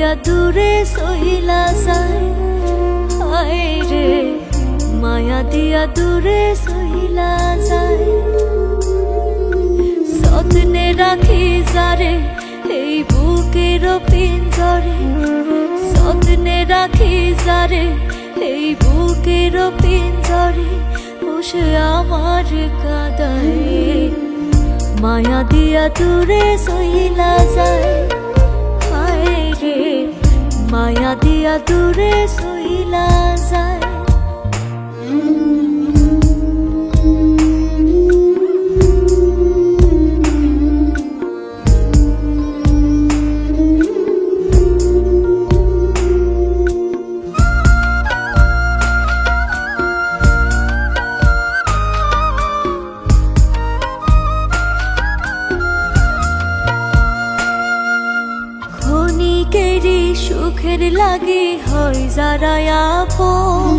দিয়া দূরে সইলা যায়, হায় রে মায়া দিয়া দূরে সইলা যায়। যত্নে রাখি যারে এই বুকের পিঞ্জরে, যত্নে রাখি যারে এই বুকের পিঞ্জরে, বসে আমার কাঁদায়, মায়া দিয়া দূরে সইলা যায়, হায় রে মায়া দিয়া দূরে সইলা যায়। সুখের লাগে হয় যারা আপন,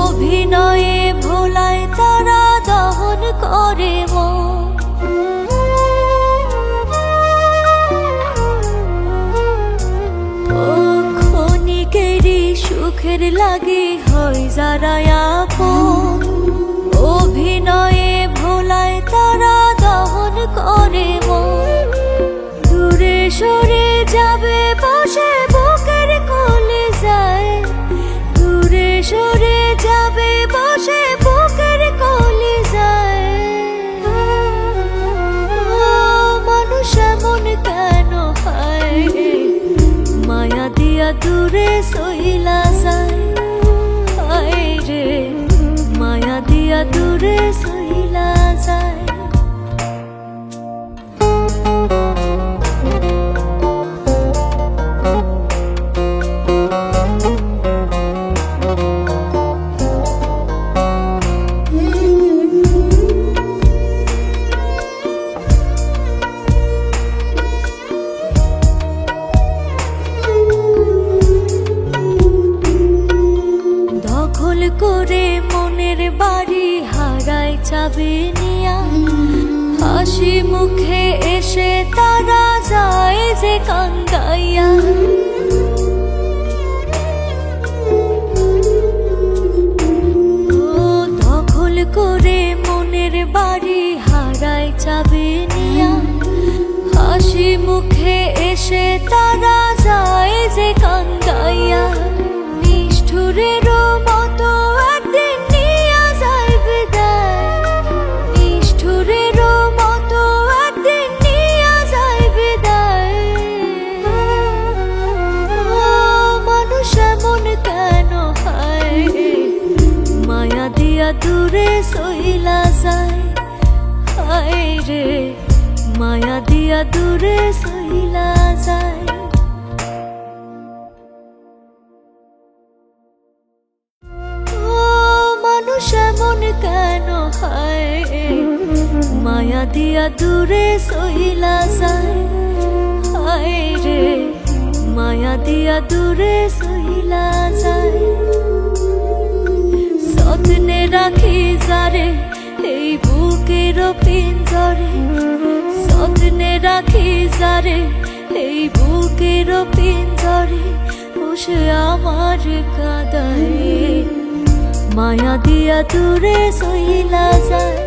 অভিনয়ে ভোলায় তারা দহন করে মন। ও ক্ষণিকেরই সুখের লাগে হয় যারা আপন, অভিনয়ে ভোলায় তারা দহন করে মন। দূরে সরে যাবে বসে বুকের কোলে যায়, দূরে সরে যাবে বসে বুকের কোলে যায়। মানুষ এমন কেন হয়, মায়া দিয়া দূরে সইলা যায়, হায় রে মায়া দিয়া দূরে সইলা যায়। করে মনের বাড়ি হারায় চাবি নিয়া, হাসি মুখে এসে তারা যায় যে কান্দাইয়া। ও দখল করে মনের বাড়ি হারায় চাবি নিয়া, হাসি মুখে এসে তারা যায় যে কান্দাইয়া। নিষ্ঠুরেরও মতো একদিন নিয়া যায় বিদায়, নিষ্ঠুরেরও মতো একদিন নিয়া যায় বিদায়। মানুষ এমন কেন হয়, মায়া দিয়া দূরে সইলা যায়, হায় রে মায়া দিয়া দূরে সইলা যায়। মানুষ এমন কেন হয়, মায়া দিয়া দূরে সইলা যায়, হায় রে মায়া দিয়া দূরে সইলা যায়। যত্নে রাখি যারে এই বুকের পিঞ্জরে, যত্নে রাখি যারে এই বুকের পিঞ্জরে, বসে আমার কাঁদায়, মায়া দিয়া দূরে সইলা যায়।